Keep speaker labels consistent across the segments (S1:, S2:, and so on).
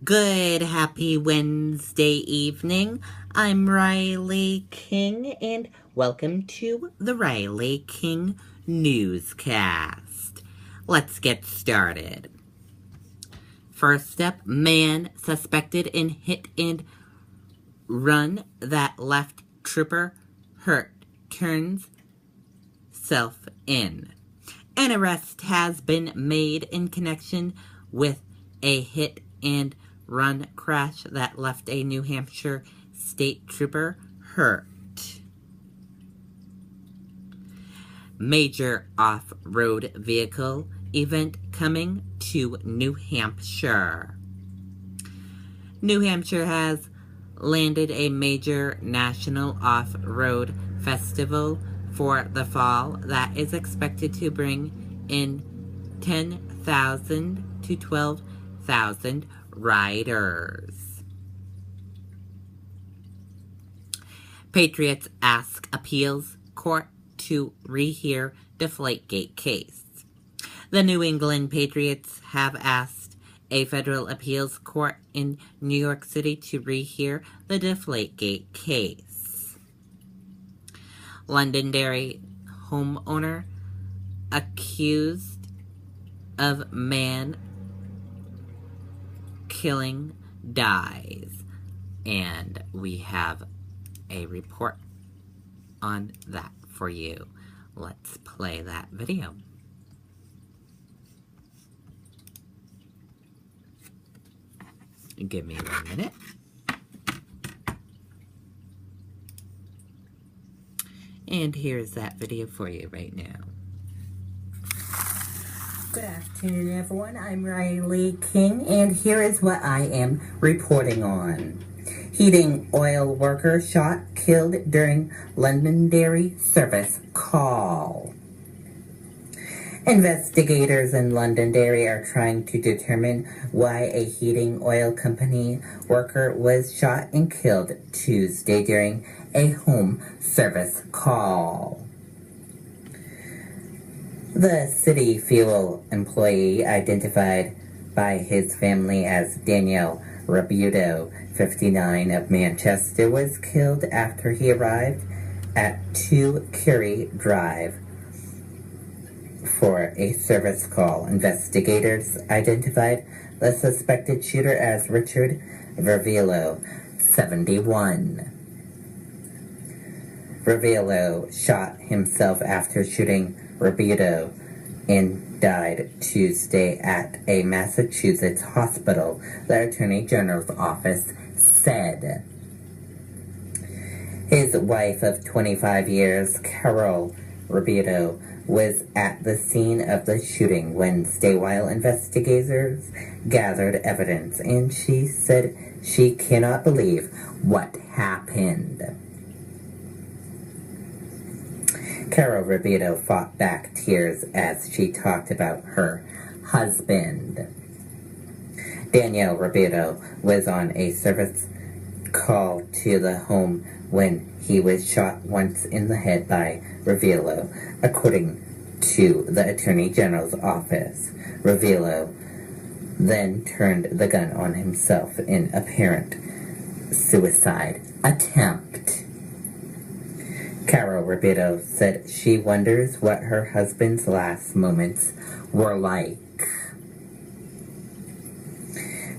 S1: Good, happy Wednesday evening. I'm Riley King, and welcome to the Riley King Newscast. Let's get started. First up, man suspected in hit and run that left trooper hurt turns self in. An arrest has been made in connection with a hit and run crash that left a New Hampshire state trooper hurt. Major off-road vehicle event coming to New Hampshire. New Hampshire has landed a major national off-road festival for the fall that is expected to bring in 10,000 to 12,000 riders. Patriots ask appeals court to rehear Deflategate case. The New England Patriots have asked a federal appeals court in New York City to rehear the Deflategate case. Londonderry homeowner accused of man killing dies. And we have a report on that for you. Let's play that video. Give me 1 minute. And here's that video for you right now. Good afternoon, everyone. I'm Riley King, and here is what I am reporting on. Heating oil worker shot, killed during Londonderry service call. Investigators in Londonderry are trying to determine why a heating oil company worker was shot and killed Tuesday during a home service call. The city fuel employee, identified by his family as Daniel Rabuto, 59, of Manchester, was killed after he arrived at 2 Curie Drive for a service call. Investigators identified the suspected shooter as Richard Vervillo, 71. Vervillo shot himself after shooting Rabuto and died Tuesday at a Massachusetts hospital, the Attorney General's office said. His wife of 25 years, Carol Rabuto, was at the scene of the shooting Wednesday while investigators gathered evidence, and she said she cannot believe what happened. Carol Rabuto fought back tears as she talked about her husband. Danielle Rabuto was on a service call to the home when he was shot once in the head by Ravillo, according to the Attorney General's office. Ravillo then turned the gun on himself in apparent suicide attempt. Carol Rabuto said she wonders what her husband's last moments were like.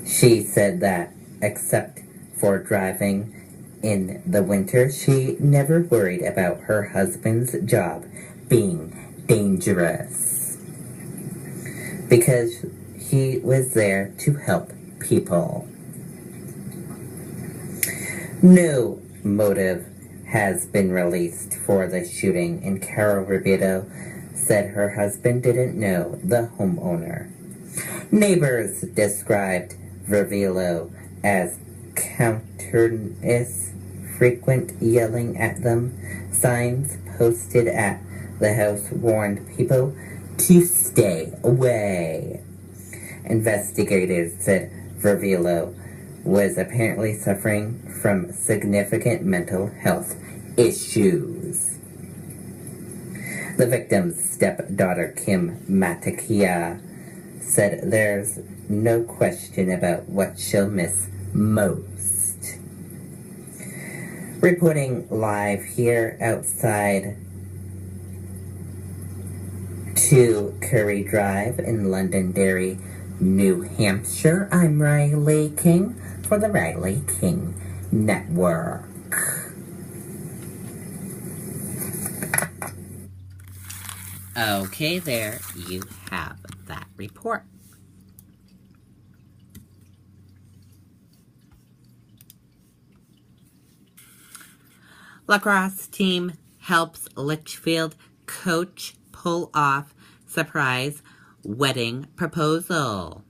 S1: She said that, except for driving in the winter, she never worried about her husband's job being dangerous, because he was there to help people. No motive has been released for the shooting, and Carol Rabuto said her husband didn't know the homeowner. Neighbors described Vervillo as counterneous, frequent yelling at them. Signs posted at the house warned people to stay away. Investigators said Vervillo was apparently suffering from significant mental health issues. The victim's stepdaughter, Kim Matakia, said there's no question about what she'll miss most. Reporting live here outside 2 Curry Drive in Londonderry, New Hampshire, I'm Riley King for the Riley King Network. Okay, there you have that report. Lacrosse team helps Litchfield coach pull off surprise wedding proposal.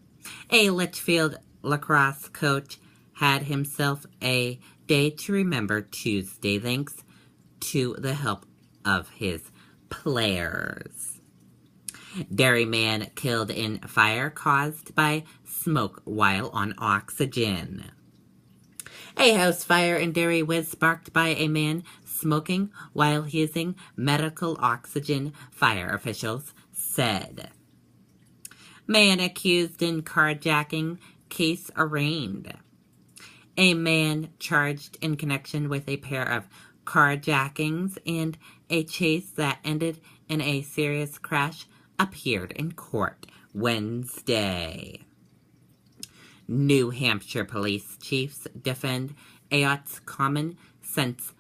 S1: A Litchfield lacrosse coach had himself a day to remember Tuesday thanks to the help of his players. Derry man killed in fire caused by smoke while on oxygen. A house fire in Derry was sparked by a man smoking while using medical oxygen, fire officials said. Man accused in carjacking case arraigned. A man charged in connection with a pair of carjackings and a chase that ended in a serious crash appeared in court Wednesday. New Hampshire police chiefs defend Ayotte's common sense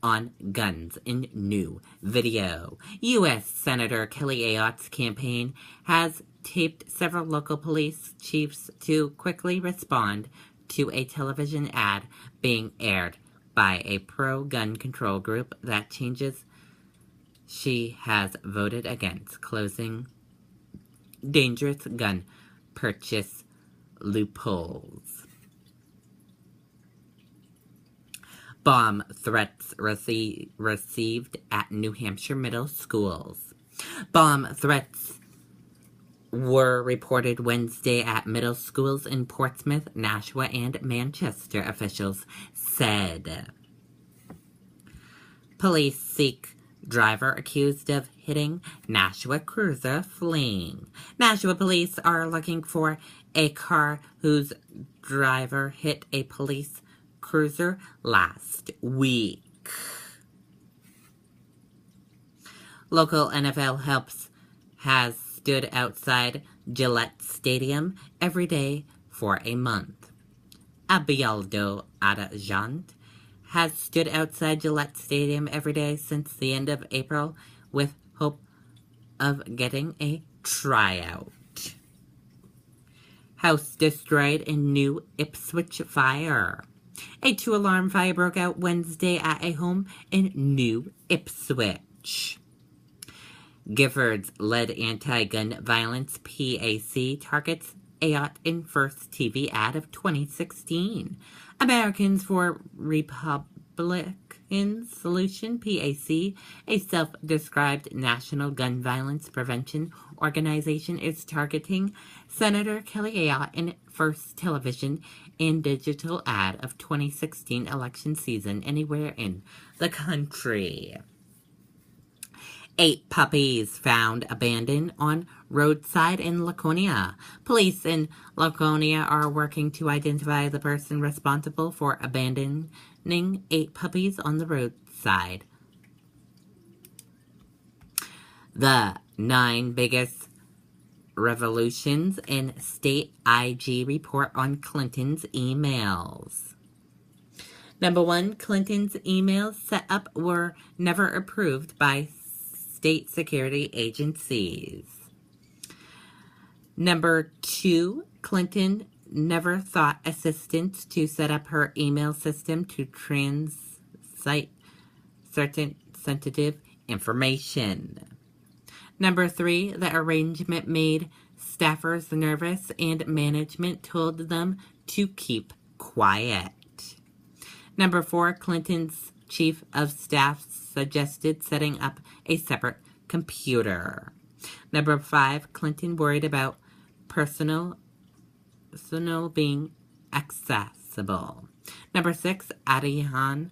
S1: on guns in new video. U.S. Senator Kelly Ayotte's campaign has taped several local police chiefs to quickly respond to a television ad being aired by a pro-gun control group that changes she has voted against closing dangerous gun purchase loopholes. Bomb threats received at New Hampshire middle schools. Bomb threats were reported Wednesday at middle schools in Portsmouth, Nashua, and Manchester, officials said. Police seek driver accused of hitting Nashua cruiser fleeing. Nashua police are looking for a car whose driver hit a police cruiser last week. Local NFL helps has stood outside Gillette Stadium every day for a month. Abialdo Adajant has stood outside Gillette Stadium every day since the end of April with hope of getting a tryout. House destroyed in New Ipswich fire. A 2-alarm fire broke out Wednesday at a home in New Ipswich. Giffords-led anti-gun violence PAC targets Ayotte in first TV ad of 2016. Americans for Republican Solution PAC, a self-described national gun violence prevention organization, is targeting Senator Kelly Ayotte in first television and digital ad of 2016 election season anywhere in the country. 8 puppies found abandoned on roadside in Laconia. Police in Laconia are working to identify the person responsible for abandoning 8 puppies on the roadside. The 9 biggest revolutions in state IG report on Clinton's emails. Number 1, Clinton's emails set up were never approved by state security agencies. Number 2, Clinton never thought assistance to set up her email system to transmit certain sensitive information. Number 3, the arrangement made staffers nervous and management told them to keep quiet. Number 4, Clinton's chief of staff suggested setting up a separate computer. Number 5, Clinton worried about personal being accessible. Number 6, Adihan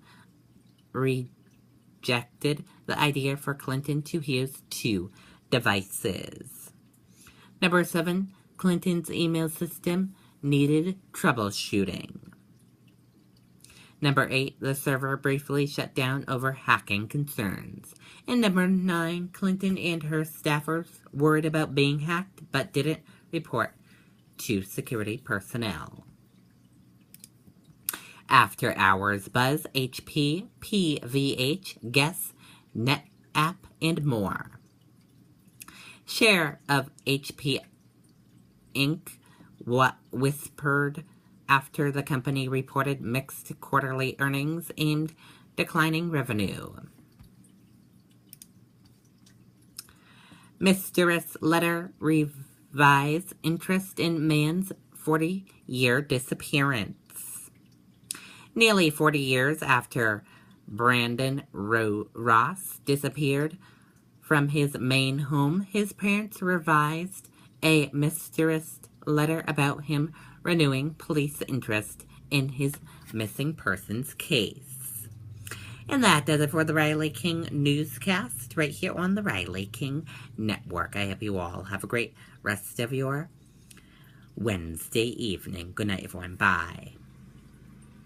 S1: rejected the idea for Clinton to use 2 devices. Number 7, Clinton's email system needed troubleshooting. Number 8, the server briefly shut down over hacking concerns. And number 9, Clinton and her staffers worried about being hacked but didn't report to security personnel. After Hours Buzz, HP, PVH, Guess, NetApp, and more. Share of HP Inc. whispered after the company reported mixed quarterly earnings and declining revenue. Mysterious letter revives interest in man's 40-year disappearance. Nearly 40 years after Brandon Ross disappeared from his Maine home, his parents revised a mysterious letter about him renewing police interest in his missing persons case. And that does it for the Riley King Newscast right here on the Riley King Network. I hope you all have a great rest of your Wednesday evening. Good night, everyone. Bye.